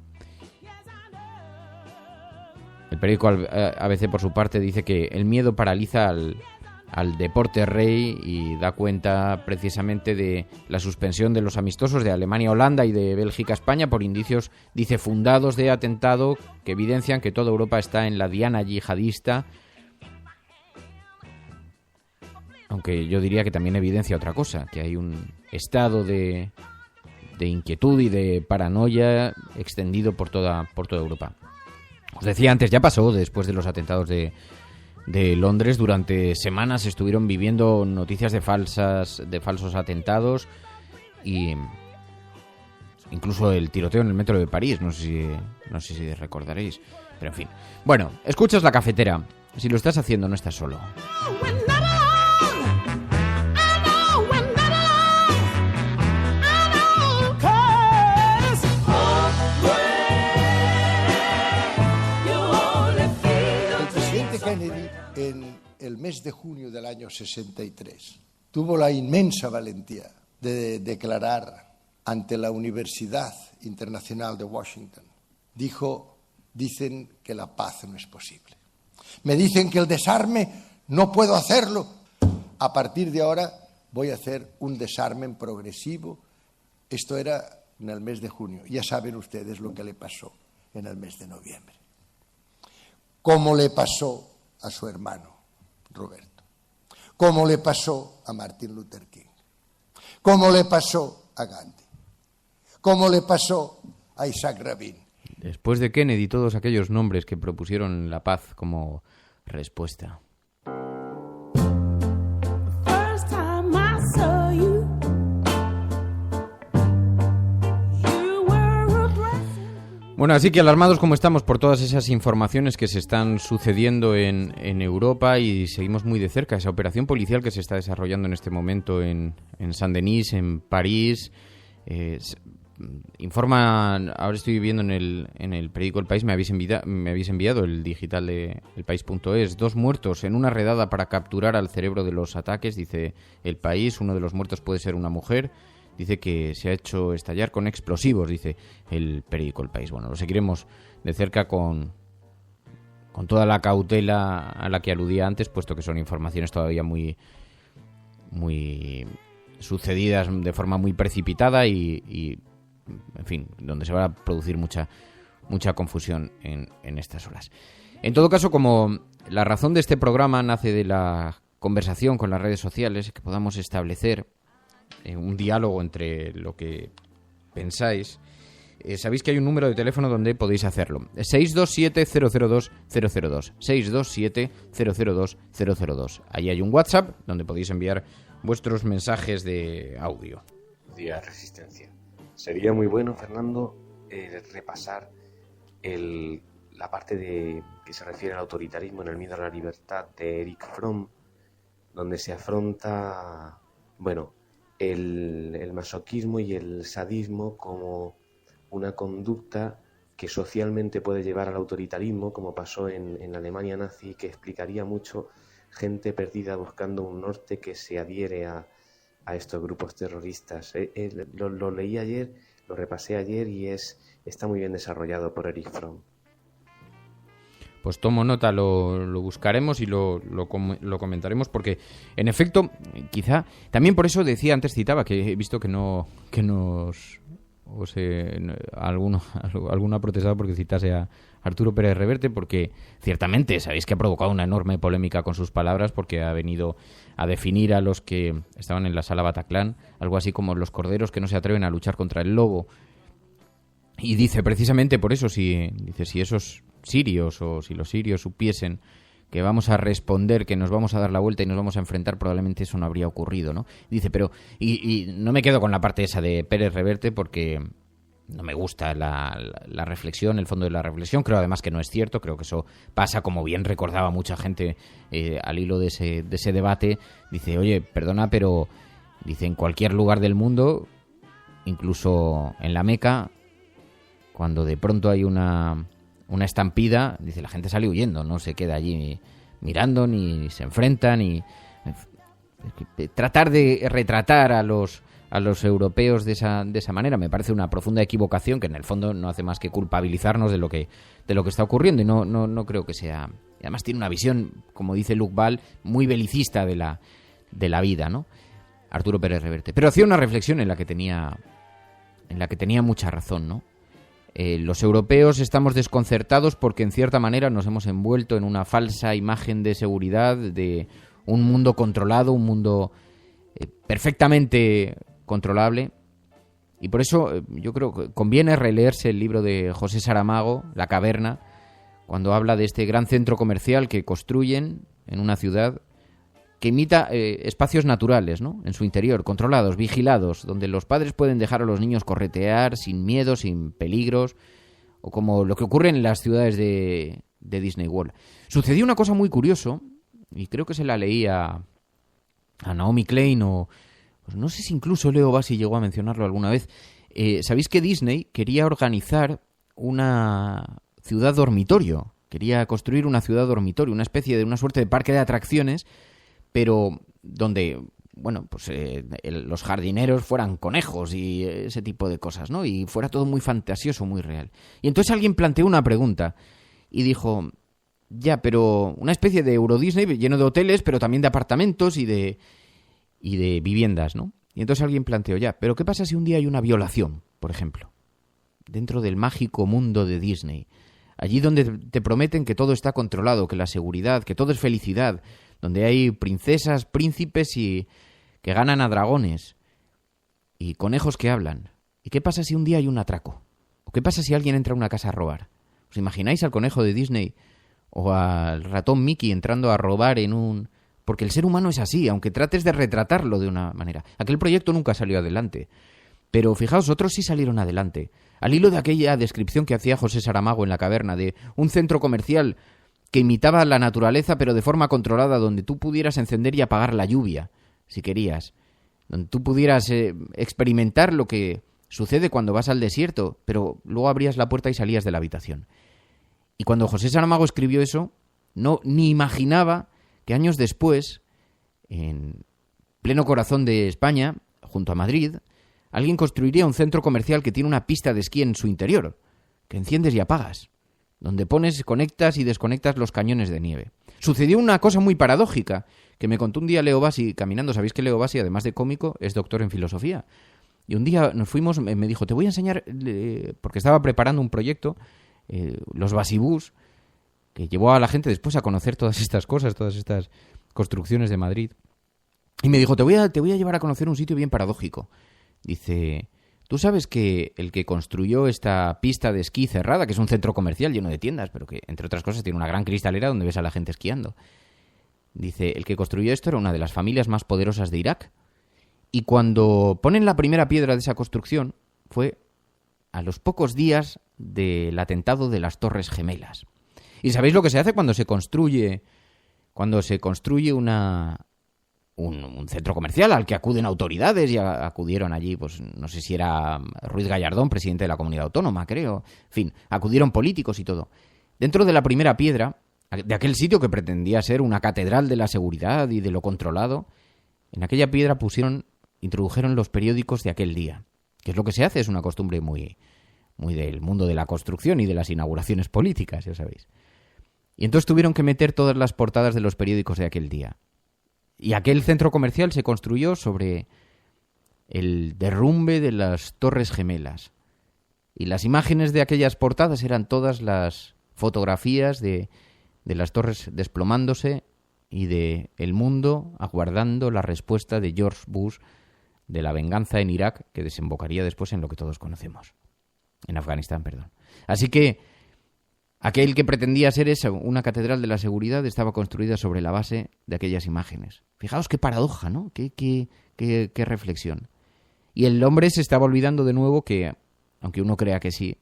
El periódico ABC, por su parte, dice que el miedo paraliza al deporte rey y da cuenta precisamente de la suspensión de los amistosos de Alemania-Holanda y de Bélgica-España por indicios, dice, fundados de atentado que evidencian que toda Europa está en la diana yihadista. Aunque yo diría que también evidencia otra cosa, que hay un estado de inquietud y de paranoia extendido por toda Europa. Os decía antes, ya pasó después de los atentados de Londres. Durante semanas estuvieron viviendo noticias de falsos atentados y incluso el tiroteo en el metro de París, no sé si recordaréis, pero en fin. Bueno, escuchas La Cafetera. Si lo estás haciendo, no estás solo. Kennedy, en el mes de junio del año 63, tuvo la inmensa valentía de declarar ante la Universidad Internacional de Washington. Dicen que la paz no es posible. Me dicen que el desarme no puedo hacerlo. A partir de ahora voy a hacer un desarme progresivo. Esto era en el mes de junio. Ya saben ustedes lo que le pasó en el mes de noviembre. Cómo le pasó a su hermano Roberto, cómo le pasó a Martin Luther King, cómo le pasó a Gandhi, cómo le pasó a Isaac Rabin. Después de Kennedy, todos aquellos nombres que propusieron la paz como respuesta. Bueno, así que alarmados como estamos por todas esas informaciones que se están sucediendo en Europa, y seguimos muy de cerca esa operación policial que se está desarrollando en este momento en Saint-Denis, en París. Informan, ahora estoy viendo en el periódico El País, me habéis enviado el digital de elpaís.es, 2 muertos en una redada para capturar al cerebro de los ataques, dice El País. Uno de los muertos puede ser una mujer. Dice que se ha hecho estallar con explosivos, dice el periódico El País. Bueno, lo seguiremos de cerca con toda la cautela a la que aludía antes, puesto que son informaciones todavía muy sucedidas de forma muy precipitada y en fin, donde se va a producir mucha confusión en estas horas. En todo caso, como la razón de este programa nace de la conversación con las redes sociales, que podamos establecer un diálogo entre lo que pensáis, sabéis que hay un número de teléfono donde podéis hacerlo. 627-002-002. 627-002-002. Ahí hay un WhatsApp donde podéis enviar vuestros mensajes de audio. Día Resistencia. Sería muy bueno, Fernando, repasar la parte que se refiere al autoritarismo en el miedo a la libertad de Erich Fromm, donde se afronta, el masoquismo y el sadismo como una conducta que socialmente puede llevar al autoritarismo, como pasó en la Alemania nazi, que explicaría mucho gente perdida buscando un norte que se adhiere a estos grupos terroristas. Lo leí ayer, lo repasé ayer y está muy bien desarrollado por Erich Fromm. Pues tomo nota, lo buscaremos y lo comentaremos, porque en efecto, quizá también por eso decía antes, citaba que he visto que alguno ha protestado porque citase a Arturo Pérez Reverte, porque ciertamente sabéis que ha provocado una enorme polémica con sus palabras, porque ha venido a definir a los que estaban en la sala Bataclan, algo así como los corderos que no se atreven a luchar contra el lobo. Y dice precisamente por eso, si esos sirios o si los sirios supiesen que vamos a responder, que nos vamos a dar la vuelta y nos vamos a enfrentar, probablemente eso no habría ocurrido, ¿no? Dice, pero y no me quedo con la parte esa de Pérez Reverte, porque no me gusta la reflexión, el fondo de la reflexión. Creo además que no es cierto, creo que eso pasa, como bien recordaba mucha gente al hilo de ese debate. Dice, oye, perdona, pero dice, en cualquier lugar del mundo, incluso en la Meca, cuando de pronto hay una estampida, dice, la gente sale huyendo, no se queda allí mirando, ni se enfrenta, ni... tratar de retratar a los europeos de esa manera me parece una profunda equivocación que en el fondo no hace más que culpabilizarnos de lo que está ocurriendo y no creo que sea. Y además tiene una visión, como dice Luc Ball, muy belicista de la vida, ¿no? Arturo Pérez Reverte. Pero hacía una reflexión en la que tenía mucha razón, ¿no? Los europeos estamos desconcertados porque en cierta manera nos hemos envuelto en una falsa imagen de seguridad, de un mundo controlado, un mundo perfectamente controlable. Y por eso yo creo que conviene releerse el libro de José Saramago, La Caverna, cuando habla de este gran centro comercial que construyen en una ciudad que imita espacios naturales, ¿no? En su interior, controlados, vigilados, donde los padres pueden dejar a los niños corretear sin miedo, sin peligros, o como lo que ocurre en las ciudades de Disney World. Sucedió una cosa muy curiosa, y creo que se la leí a Naomi Klein, o pues no sé si incluso Leo Bassi llegó a mencionarlo alguna vez. ¿Sabéis que Disney quería organizar una ciudad dormitorio? Quería construir una ciudad dormitorio, una especie de una suerte de parque de atracciones, pero donde, bueno, pues los jardineros fueran conejos y ese tipo de cosas, ¿no? Y fuera todo muy fantasioso, muy real. Y entonces alguien planteó una pregunta y dijo, ya, pero una especie de Euro Disney lleno de hoteles, pero también de apartamentos y de viviendas, ¿no? Y entonces alguien planteó, ya, pero ¿qué pasa si un día hay una violación, por ejemplo? Dentro del mágico mundo de Disney. Allí donde te prometen que todo está controlado, que la seguridad, que todo es felicidad, donde hay princesas, príncipes y que ganan a dragones y conejos que hablan. ¿Y qué pasa si un día hay un atraco? ¿O qué pasa si alguien entra a una casa a robar? ¿Os imagináis al conejo de Disney o al ratón Mickey entrando a robar en un...? Porque el ser humano es así, aunque trates de retratarlo de una manera. Aquel proyecto nunca salió adelante. Pero fijaos, otros sí salieron adelante. Al hilo de aquella descripción que hacía José Saramago en La Caverna, de un centro comercial que imitaba la naturaleza pero de forma controlada, donde tú pudieras encender y apagar la lluvia, si querías. Donde tú pudieras experimentar lo que sucede cuando vas al desierto, pero luego abrías la puerta y salías de la habitación. Y cuando José Saramago escribió eso, ni imaginaba que años después, en pleno corazón de España, junto a Madrid, alguien construiría un centro comercial que tiene una pista de esquí en su interior, que enciendes y apagas, donde pones, conectas y desconectas los cañones de nieve. Sucedió una cosa muy paradójica, que me contó un día Leo Bassi caminando. Sabéis que Leo Bassi, además de cómico, es doctor en filosofía. Y un día nos fuimos, me dijo, te voy a enseñar, porque estaba preparando un proyecto, los Basibús, que llevó a la gente después a conocer todas estas cosas, todas estas construcciones de Madrid. Y me dijo, te voy a llevar a conocer un sitio bien paradójico. Dice, tú sabes que el que construyó esta pista de esquí cerrada, que es un centro comercial lleno de tiendas, pero que, entre otras cosas, tiene una gran cristalera donde ves a la gente esquiando. Dice, el que construyó esto era una de las familias más poderosas de Irak. Y cuando ponen la primera piedra de esa construcción, fue a los pocos días del atentado de las Torres Gemelas. ¿Y sabéis lo que se hace cuando se construye un centro comercial al que acuden autoridades? Y acudieron allí, pues no sé si era Ruiz Gallardón, presidente de la Comunidad Autónoma, creo. En fin, acudieron políticos y todo. Dentro de la primera piedra, de aquel sitio que pretendía ser una catedral de la seguridad y de lo controlado, en aquella piedra introdujeron los periódicos de aquel día. Que es lo que se hace, es una costumbre muy del mundo de la construcción y de las inauguraciones políticas, ya sabéis. Y entonces tuvieron que meter todas las portadas de los periódicos de aquel día. Y aquel centro comercial se construyó sobre el derrumbe de las Torres Gemelas. Y las imágenes de aquellas portadas eran todas las fotografías de las torres desplomándose y de el mundo aguardando la respuesta de George Bush de la venganza en Irak, que desembocaría después en lo que todos conocemos. En Afganistán, perdón. Así que aquel que pretendía ser una catedral de la seguridad estaba construida sobre la base de aquellas imágenes. Fijaos qué paradoja, ¿no? Qué reflexión. Y el hombre se estaba olvidando de nuevo que, aunque uno crea que sí,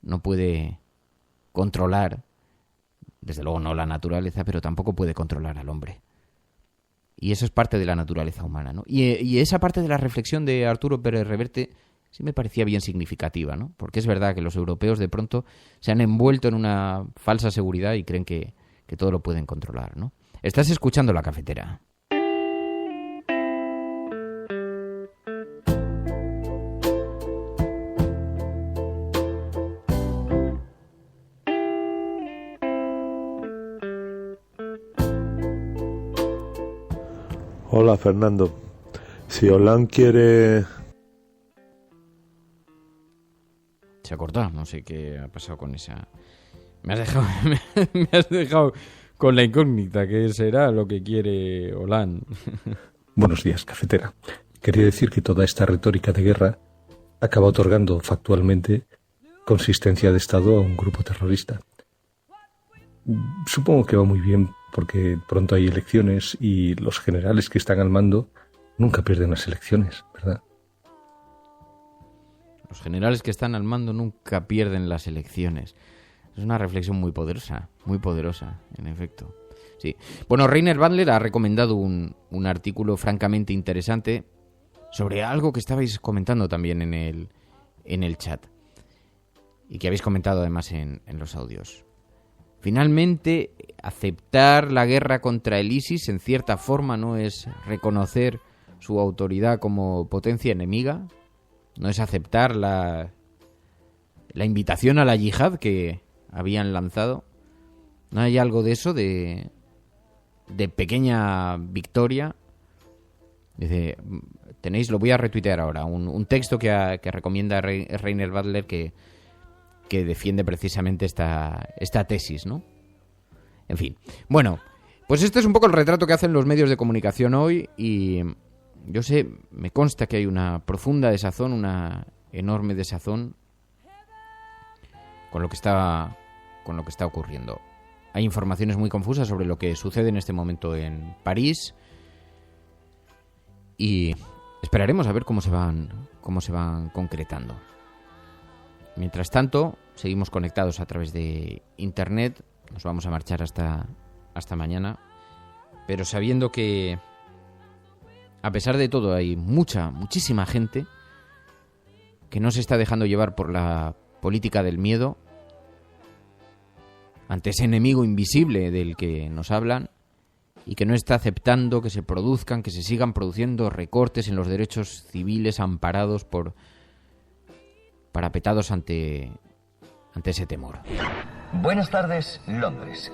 no puede controlar, desde luego no la naturaleza, pero tampoco puede controlar al hombre. Y eso es parte de la naturaleza humana, ¿no? Y esa parte de la reflexión de Arturo Pérez Reverte sí me parecía bien significativa, ¿no? Porque es verdad que los europeos de pronto se han envuelto en una falsa seguridad y creen que todo lo pueden controlar, ¿no? Estás escuchando La Cafetera. Hola, Fernando. Si Hollande quiere... Se ha cortado, no sé qué ha pasado con esa... Me has dejado con la incógnita, ¿qué será lo que quiere Hollande? Buenos días, cafetera. Quería decir que toda esta retórica de guerra acaba otorgando factualmente consistencia de Estado a un grupo terrorista. Supongo que va muy bien porque pronto hay elecciones y los generales que están al mando nunca pierden las elecciones, ¿verdad? Los generales que están al mando nunca pierden las elecciones. Es una reflexión muy poderosa, en efecto. Sí. Bueno, Rainer Bandler ha recomendado un artículo francamente interesante sobre algo que estabais comentando también en el chat y que habéis comentado además en los audios. Finalmente, aceptar la guerra contra el ISIS en cierta forma no es reconocer su autoridad como potencia enemiga, no es aceptar la invitación a la yihad que habían lanzado. ¿No hay algo de eso, de pequeña victoria? Dice, tenéis, lo voy a retuitear ahora, un texto que recomienda Rainer Bandler que defiende precisamente esta tesis, ¿no? En fin. Bueno, pues este es un poco el retrato que hacen los medios de comunicación hoy y yo sé, me consta que hay una profunda desazón, una enorme desazón con lo que está ocurriendo. Hay informaciones muy confusas sobre lo que sucede en este momento en París y esperaremos a ver cómo se van concretando. Mientras tanto, seguimos conectados a través de Internet. Nos vamos a marchar hasta mañana. Pero sabiendo que, a pesar de todo, hay muchísima gente que no se está dejando llevar por la política del miedo ante ese enemigo invisible del que nos hablan y que no está aceptando que se produzcan, que se sigan produciendo recortes en los derechos civiles amparados parapetados ante ese temor. Buenas tardes, Londres.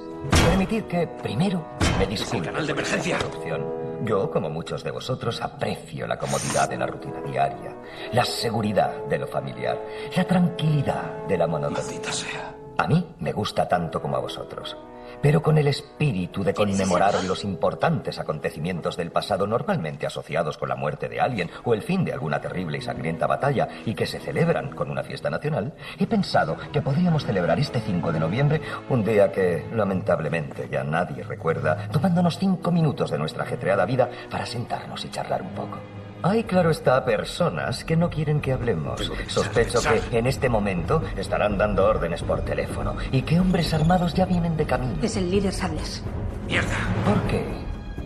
Permitid que primero me disculpe. Canal de emergencia. Yo, como muchos de vosotros, aprecio la comodidad de la rutina diaria, la seguridad de lo familiar, la tranquilidad de la monotonía. Maldita sea. A mí me gusta tanto como a vosotros. Pero con el espíritu de conmemorar los importantes acontecimientos del pasado normalmente asociados con la muerte de alguien o el fin de alguna terrible y sangrienta batalla y que se celebran con una fiesta nacional, he pensado que podríamos celebrar este 5 de noviembre, un día que lamentablemente ya nadie recuerda, tomándonos 5 minutos de nuestra ajetreada vida para sentarnos y charlar un poco. Hay, claro está, personas que no quieren que hablemos. Sospecho que en este momento estarán dando órdenes por teléfono y que hombres armados ya vienen de camino. Es el líder Sables. ¡Mierda! ¿Por qué?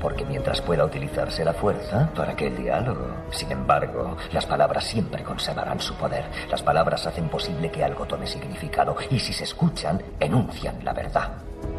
Porque mientras pueda utilizarse la fuerza, ¿para qué el diálogo? Sin embargo, las palabras siempre conservarán su poder. Las palabras hacen posible que algo tome significado y si se escuchan, enuncian la verdad.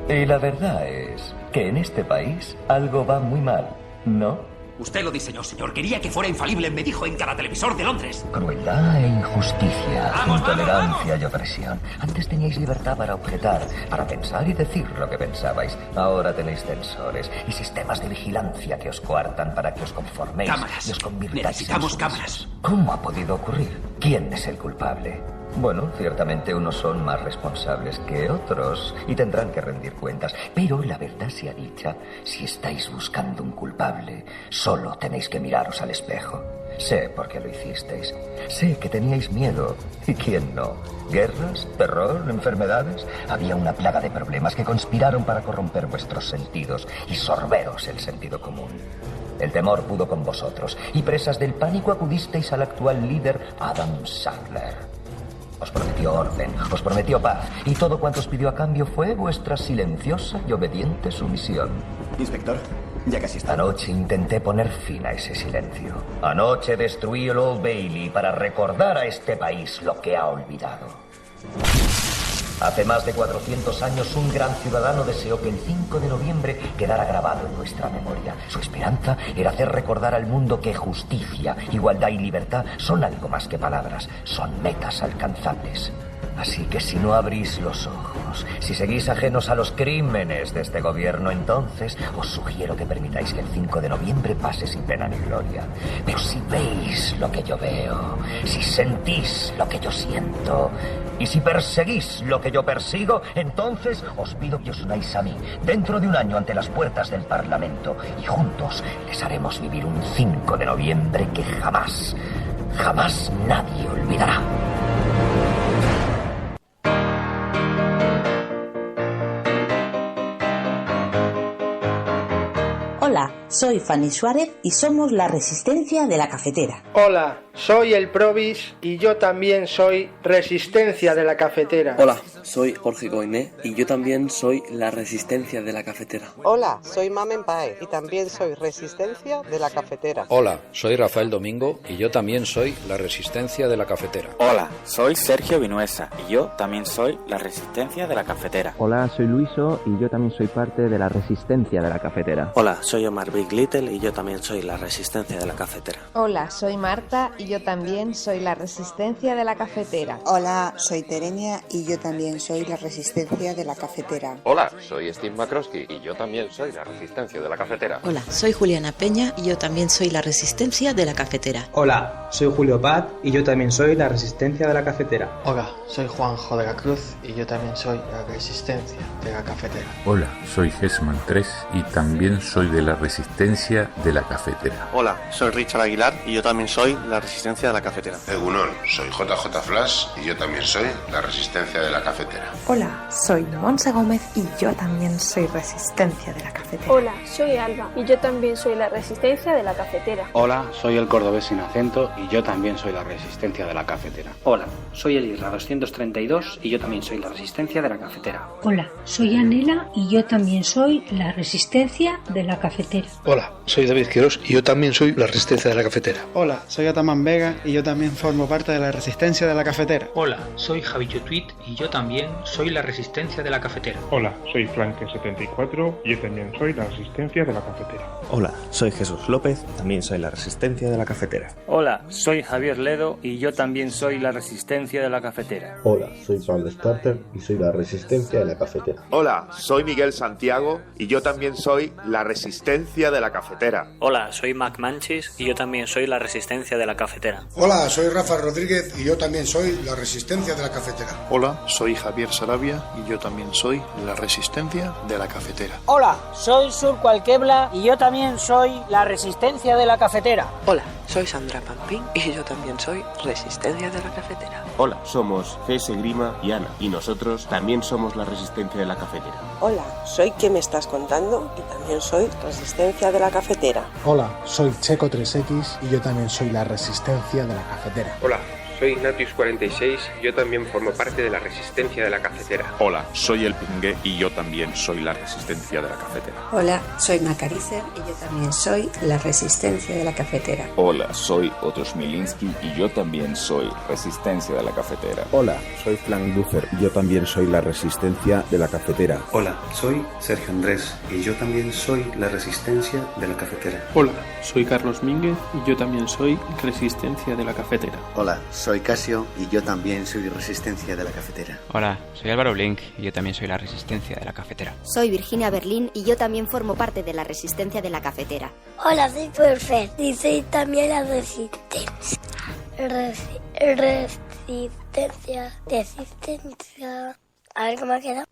Y la verdad es que en este país algo va muy mal, ¿no? Usted lo diseñó, señor. Quería que fuera infalible, me dijo en cada televisor de Londres. Crueldad e injusticia, intolerancia y opresión. Antes teníais libertad para objetar, para pensar y decir lo que pensabais. Ahora tenéis censores y sistemas de vigilancia que os coartan para que os conforméis. Cámaras. Y os convirtáis Necesitamos en cámaras. ¿Cómo ha podido ocurrir? ¿Quién es el culpable? Bueno, ciertamente unos son más responsables que otros y tendrán que rendir cuentas. Pero la verdad sea dicha, si estáis buscando un culpable, solo tenéis que miraros al espejo. Sé por qué lo hicisteis. Sé que teníais miedo. ¿Y quién no? ¿Guerras? ¿Terror? ¿Enfermedades? Había una plaga de problemas que conspiraron para corromper vuestros sentidos y sorberos el sentido común. El temor pudo con vosotros y presas del pánico acudisteis al actual líder Adam Sandler. Os prometió orden, os prometió paz, y todo cuanto os pidió a cambio fue vuestra silenciosa y obediente sumisión. Inspector, ya casi está. Anoche intenté poner fin a ese silencio. Anoche destruí el Old Bailey para recordar a este país lo que ha olvidado. Hace más de 400 años un gran ciudadano deseó que el 5 de noviembre quedara grabado en nuestra memoria. Su esperanza era hacer recordar al mundo que justicia, igualdad y libertad son algo más que palabras, son metas alcanzables. Así que si no abrís los ojos, ciudadanos, si seguís ajenos a los crímenes de este gobierno, entonces os sugiero que permitáis que el 5 de noviembre pase sin pena ni gloria. Pero si veis lo que yo veo, si sentís lo que yo siento, y si perseguís lo que yo persigo, entonces os pido que os unáis a mí dentro de un año ante las puertas del Parlamento y juntos les haremos vivir un 5 de noviembre que jamás, jamás nadie olvidará. Hola, soy Fanny Suárez y somos la Resistencia de la Cafetera. Hola, soy el Provis y yo también soy Resistencia de la Cafetera. Hola, soy Jorge Goiné y yo también soy la Resistencia de la Cafetera. Hola, soy Mamen Paez y también soy Resistencia de la Cafetera. Hola, soy Rafael Domingo y yo también soy la Resistencia de la Cafetera. Hola, soy Sergio Vinuesa y yo también soy la Resistencia de la Cafetera. Hola, soy Luiso y yo también soy parte de la Resistencia de la Cafetera. Hola, soy Omar Big Little y yo también soy la Resistencia de la Cafetera. Hola, soy Marta y yo también soy la Resistencia de la Cafetera. Hola, soy Terenia y yo también soy la Resistencia de la Cafetera. Hola, soy Steve McCroskey y yo también soy la Resistencia de la Cafetera. Hola, soy Juliana Peña y yo también soy la Resistencia de la Cafetera. Hola, soy Julio Paz y yo también soy la Resistencia de la Cafetera. Hola, soy Juanjo de la Cruz y yo también soy la Resistencia de la Cafetera. Hola, soy Gesman 3 y también soy de la Resistencia de la Cafetera. Hola, soy Richard Aguilar y yo también soy la Resistencia de la Cafetera. Egunon, soy JJ Flash y yo también soy la Resistencia de la Cafetera. Hola, soy Monse Gómez y yo también soy Resistencia de la Cafetera. Hola, soy Alba y yo también soy la Resistencia de la Cafetera. Hola, soy el cordobés sin acento y yo también soy la Resistencia de la Cafetera. Hola, soy el Isra 232 y yo también soy la Resistencia de la Cafetera. Hola, soy Anela y yo también soy la Resistencia de la Cafetera. Hola, soy David Quirós y yo también soy la Resistencia de la Cafetera. Hola, soy Ataman Vega y yo también formo parte de la Resistencia de la Cafetera. Hola, soy Javicho Tweet y yo también soy la Resistencia de la Cafetera. Hola, soy Frank74 y yo también soy la Resistencia de la Cafetera. Hola, soy Jesús López, también soy la Resistencia de la Cafetera. Hola, soy Javier Ledo y yo también soy la Resistencia de la Cafetera. Hola, soy Pablo Starter y soy la Resistencia de la Cafetera. Hola, soy Miguel Santiago y yo también soy la Resistencia de la Cafetera. Hola, soy Mac Manchis y yo también soy la Resistencia de la Cafetera. Hola, soy Rafa Rodríguez y yo también soy la Resistencia de la Cafetera. Hola, soy Javier Sarabia y yo también soy la Resistencia de la Cafetera. Hola, soy Surco Alquebla y yo también soy la Resistencia de la Cafetera. Hola, soy Sandra Pampín y yo también soy Resistencia de la Cafetera. Hola, somos C.S. Grima y Ana y nosotros también somos la Resistencia de la Cafetera. Hola, soy ¿Qué me estás contando? Y también soy Resistencia de la Cafetera. Hola, soy Checo3X y yo también soy la Resistencia de la Cafetera. Hola, soy Ignatius46 y yo también formo parte de la Resistencia de la Cafetera. Hola, soy El Pingue y yo también soy la Resistencia de la Cafetera. Hola, soy Macaricer y yo también soy la Resistencia de la Cafetera. Hola, soy Otto Smilinski y yo también soy Resistencia de la Cafetera. Hola, soy Frank Lucer y yo también soy la Resistencia de la Cafetera. Hola, soy Sergio Andrés y yo también soy la Resistencia de la Cafetera. Hola, soy Carlos Mínguez y yo también soy Resistencia de la Cafetera. Hola, soy Casio y yo también soy Resistencia de la Cafetera. Hola, soy Álvaro Blink y yo también soy la Resistencia de la Cafetera. Soy Virginia Berlín y yo también formo parte de la Resistencia de la Cafetera. Hola, soy Perfect y soy también la Resistencia. Resistencia. A ver cómo ha quedado.